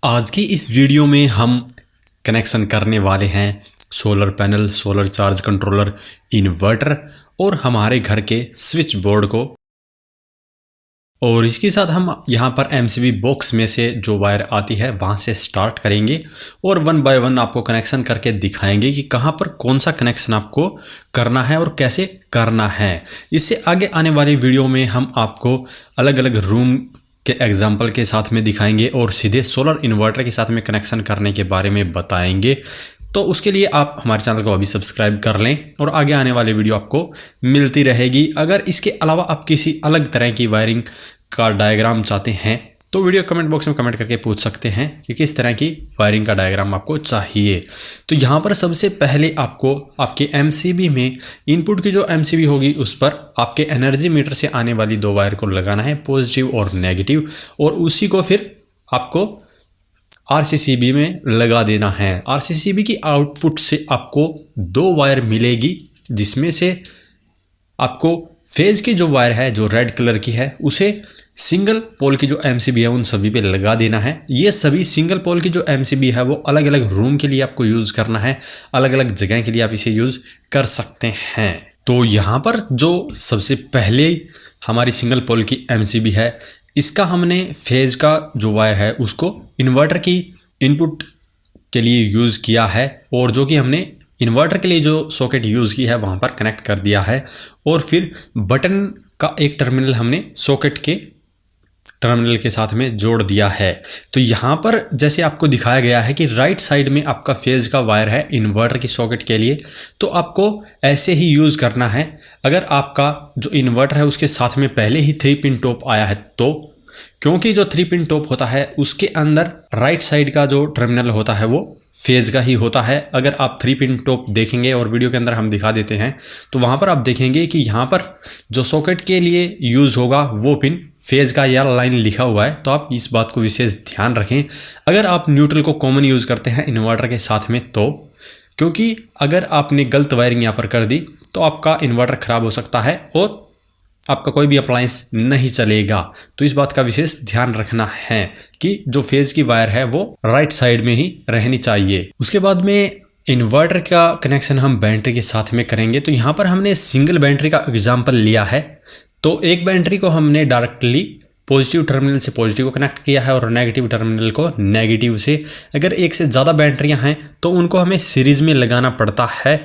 आज की इस वीडियो में हम कनेक्शन करने वाले हैं solar panel, solar charge controller, inverter और हमारे घर के स्विच बोर्ड को। और इसके साथ हम यहाँ पर एमसीबी बॉक्स में से जो वायर आती है वहाँ से स्टार्ट करेंगे और वन बाय वन आपको कनेक्शन करके दिखाएंगे कि कहाँ पर कौन सा कनेक्शन आपको करना है और कैसे करना है। इससे आगे आने वाली वीडियो में हम आपको अलग अलग रूम के एग्जाम्पल के साथ में दिखाएंगे और सीधे सोलर इन्वर्टर के साथ में कनेक्शन करने के बारे में बताएंगे। तो उसके लिए आप हमारे चैनल को अभी सब्सक्राइब कर लें और आगे आने वाली वीडियो आपको मिलती रहेगी। अगर इसके अलावा आप किसी अलग तरह की वायरिंग का डायग्राम चाहते हैं तो वीडियो कमेंट बॉक्स में कमेंट करके पूछ सकते हैं कि किस तरह की वायरिंग का डायग्राम आपको चाहिए। तो यहाँ पर सबसे पहले आपको आपके एमसीबी में इनपुट की जो एमसीबी होगी उस पर आपके एनर्जी मीटर से आने वाली दो वायर को लगाना है, पॉजिटिव और नेगेटिव, और उसी को फिर आपको आरसीसीबी में लगा देना है। आरसीसीबी की आउटपुट से आपको दो वायर मिलेगी जिसमें से आपको फेज की जो वायर है जो रेड कलर की है उसे सिंगल पोल की जो एमसीबी है उन सभी पे लगा देना है। ये सभी सिंगल पोल की जो एमसीबी है वो अलग अलग रूम के लिए आपको यूज़ करना है, अलग अलग जगह के लिए आप इसे यूज़ कर सकते हैं। तो यहाँ पर जो सबसे पहले हमारी सिंगल पोल की एमसीबी है इसका हमने फेज का जो वायर है उसको इन्वर्टर की इनपुट के लिए यूज़ किया है और जो कि हमने इन्वर्टर के लिए जो सॉकेट यूज़ की है वहाँ पर कनेक्ट कर दिया है। और फिर बटन का एक टर्मिनल हमने सॉकेट के टर्मिनल के साथ में जोड़ दिया है। तो यहाँ पर जैसे आपको दिखाया गया है कि राइट साइड में आपका फेज का वायर है इन्वर्टर की सॉकेट के लिए, तो आपको ऐसे ही यूज़ करना है। अगर आपका जो इन्वर्टर है उसके साथ में पहले ही 3 पिन टॉप आया है तो, क्योंकि जो 3 पिन टॉप होता है उसके अंदर राइट साइड का जो टर्मिनल होता है वो फेज का ही होता है। अगर आप 3 पिन टॉप देखेंगे और वीडियो के अंदर हम दिखा देते हैं तो वहाँ पर आप देखेंगे कि यहाँ पर जो सॉकेट के लिए यूज़ होगा वो पिन फेज का या लाइन लिखा हुआ है। तो आप इस बात को विशेष ध्यान रखें। अगर आप न्यूट्रल को कॉमन यूज़ करते हैं इन्वर्टर के साथ में तो, क्योंकि अगर आपने गलत वायरिंग यहाँ पर कर दी तो आपका इन्वर्टर ख़राब हो सकता है और आपका कोई भी अप्लायंस नहीं चलेगा। तो इस बात का विशेष ध्यान रखना है कि जो फेज की वायर है वो राइट साइड में ही रहनी चाहिए। उसके बाद में इन्वर्टर का कनेक्शन हम बैटरी के साथ में करेंगे। तो यहाँ पर हमने सिंगल बैटरी का एग्जांपल लिया है। तो एक बैटरी को हमने डायरेक्टली पॉजिटिव टर्मिनल से पॉजिटिव को कनेक्ट किया है और नेगेटिव टर्मिनल को नेगेटिव से। अगर एक से ज़्यादा बैटरियाँ हैं तो उनको हमें सीरीज़ में लगाना पड़ता है।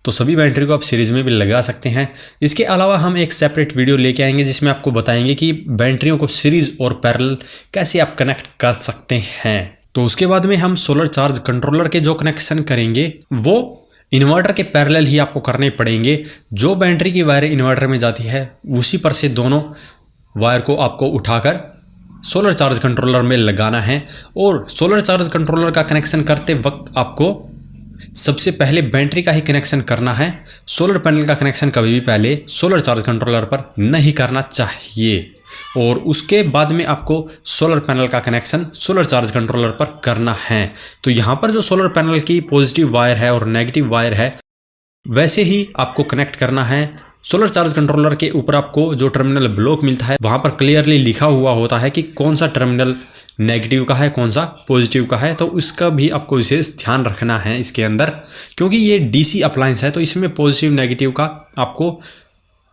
तो सभी बैटरी को आप सीरीज़ में भी लगा सकते हैं। इसके अलावा हम एक सेपरेट वीडियो लेके आएंगे जिसमें आपको बताएंगे कि बैटरियों को सीरीज़ और पैरेलल कैसे आप कनेक्ट कर सकते हैं। तो उसके बाद में हम सोलर चार्ज कंट्रोलर के जो कनेक्शन करेंगे वो इन्वर्टर के पैरेलल ही आपको करने पड़ेंगे। जो बैटरी की वायर इन्वर्टर में जाती है उसी पर से दोनों वायर को आपको उठाकर सोलर चार्ज कंट्रोलर में लगाना है। और सोलर चार्ज कंट्रोलर का कनेक्शन करते वक्त आपको सबसे पहले बैटरी का ही कनेक्शन करना है। सोलर पैनल का कनेक्शन कभी भी पहले सोलर चार्ज कंट्रोलर पर नहीं करना चाहिए और उसके बाद में आपको सोलर पैनल का कनेक्शन सोलर चार्ज कंट्रोलर पर करना है। तो यहाँ पर जो सोलर पैनल की पॉजिटिव वायर है और नेगेटिव वायर है वैसे ही आपको कनेक्ट करना है। सोलर चार्ज कंट्रोलर के ऊपर आपको जो टर्मिनल ब्लॉक मिलता है वहाँ पर क्लियरली लिखा हुआ होता है कि कौन सा टर्मिनल नेगेटिव का है, कौन सा पॉजिटिव का है। तो इसका भी आपको विशेष ध्यान रखना है इसके अंदर, क्योंकि ये डीसी अप्लायंस है तो इसमें पॉजिटिव नेगेटिव का आपको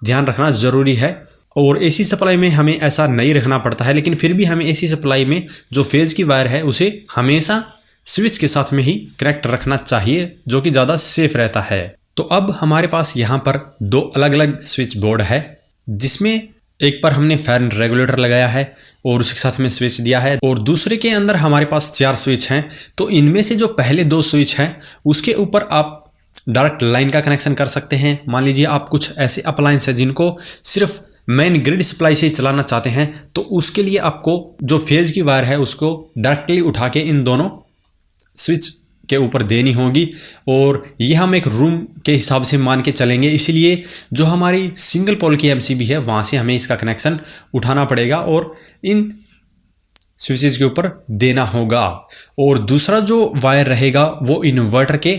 ध्यान रखना ज़रूरी है। और एसी सप्लाई में हमें ऐसा नहीं रखना पड़ता है, लेकिन फिर भी हमें एसी सप्लाई में जो फेज़ की वायर है उसे हमेशा स्विच के साथ में ही कनेक्ट रखना चाहिए, जो कि ज़्यादा सेफ रहता है। तो अब हमारे पास यहाँ पर दो अलग अलग स्विच बोर्ड है जिसमें एक पर हमने फैन रेगुलेटर लगाया है और उसके साथ में स्विच दिया है और दूसरे के अंदर हमारे पास 4 स्विच हैं। तो इनमें से जो पहले 2 स्विच हैं उसके ऊपर आप डायरेक्ट लाइन का कनेक्शन कर सकते हैं। मान लीजिए आप कुछ ऐसे अप्लायंस हैं जिनको सिर्फ मेन ग्रिड सप्लाई से ही चलाना चाहते हैं तो उसके लिए आपको जो फेज की वायर है उसको डायरेक्टली उठा के इन दोनों स्विच के ऊपर देनी होगी। और ये हम एक रूम के हिसाब से मान के चलेंगे, इसलिए जो हमारी सिंगल पोल की एमसीबी है वहाँ से हमें इसका कनेक्शन उठाना पड़ेगा और इन स्विचेस के ऊपर देना होगा। और दूसरा जो वायर रहेगा वो इन्वर्टर के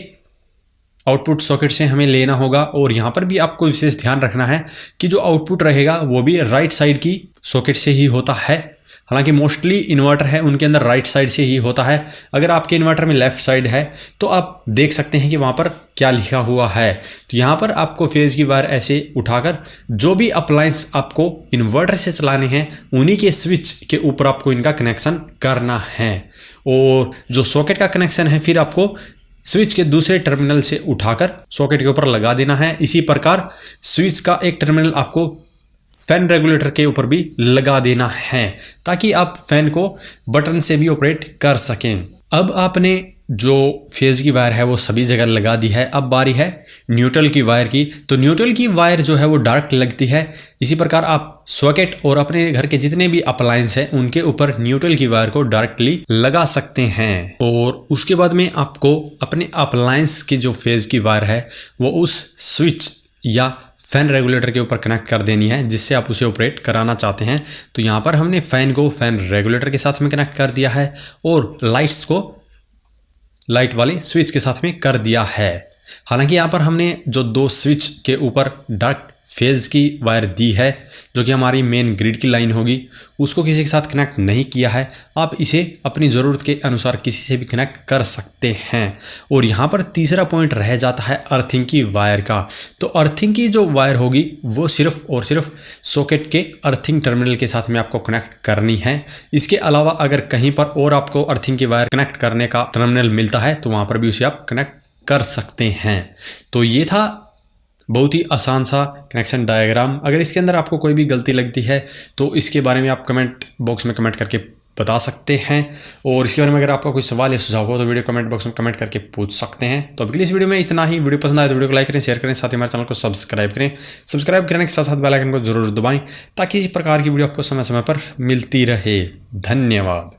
आउटपुट सॉकेट से हमें लेना होगा। और यहाँ पर भी आपको विशेष ध्यान रखना है कि जो आउटपुट रहेगा वो भी राइट साइड की सॉकेट से ही होता है। हालांकि मोस्टली इन्वर्टर है उनके अंदर राइट साइड से ही होता है। अगर आपके इन्वर्टर में लेफ्ट साइड है तो आप देख सकते हैं कि वहाँ पर क्या लिखा हुआ है। तो यहाँ पर आपको फेज़ की वायर ऐसे उठाकर जो भी अप्लायंस आपको इन्वर्टर से चलाने हैं उन्हीं के स्विच के ऊपर आपको इनका कनेक्शन करना है। और जो सॉकेट का कनेक्शन है फिर आपको स्विच के दूसरे टर्मिनल से उठाकर सॉकेट के ऊपर लगा देना है। इसी प्रकार स्विच का एक टर्मिनल आपको फैन रेगुलेटर के ऊपर भी लगा देना है ताकि आप फैन को बटन से भी ऑपरेट कर सकें। अब आपने जो फेज़ की वायर है वो सभी जगह लगा दी है। अब बारी है न्यूट्रल की वायर की। तो न्यूट्रल की वायर जो है वो डायरेक्ट लगती है। इसी प्रकार आप सॉकेट और अपने घर के जितने भी अप्लायंस हैं उनके ऊपर न्यूट्रल की वायर को डायरेक्टली लगा सकते हैं। और उसके बाद में आपको अपने अप्लायंस की जो फेज़ की वायर है वो उस स्विच या फैन रेगुलेटर के ऊपर कनेक्ट कर देनी है जिससे आप उसे ऑपरेट कराना चाहते हैं। तो यहाँ पर हमने फैन को फैन रेगुलेटर के साथ में कनेक्ट कर दिया है और लाइट्स को लाइट वाले स्विच के साथ में कर दिया है। हालांकि यहाँ पर हमने जो 2 स्विच के ऊपर डायरेक्ट फेज़ की वायर दी है जो कि हमारी मेन ग्रिड की लाइन होगी उसको किसी के साथ कनेक्ट नहीं किया है। आप इसे अपनी ज़रूरत के अनुसार किसी से भी कनेक्ट कर सकते हैं। और यहाँ पर तीसरा पॉइंट रह जाता है अर्थिंग की वायर का। तो अर्थिंग की जो वायर होगी वो सिर्फ और सिर्फ सॉकेट के अर्थिंग टर्मिनल के साथ में आपको कनेक्ट करनी है। इसके अलावा अगर कहीं पर और आपको अर्थिंग की वायर कनेक्ट करने का टर्मिनल मिलता है तो वहाँ पर भी उसे आप कनेक्ट कर सकते हैं। तो ये था बहुत ही आसान सा कनेक्शन डायग्राम। अगर इसके अंदर आपको कोई भी गलती लगती है तो इसके बारे में आप कमेंट बॉक्स में कमेंट करके बता सकते हैं। और इसके बारे में अगर आपका कोई सवाल या सुझाव हो तो वीडियो कमेंट बॉक्स में कमेंट करके पूछ सकते हैं। तो अभी के लिए इस वीडियो में इतना ही। वीडियो पसंद आए तो वीडियो को लाइक करें, शेयर करें, साथ ही हमारे चैनल को सब्सक्राइब करें। सब्सक्राइब करने के साथ साथ बेल आइकन को जरूर दबाएं ताकि इसी प्रकार की वीडियो आपको समय समय पर मिलती रहे। धन्यवाद।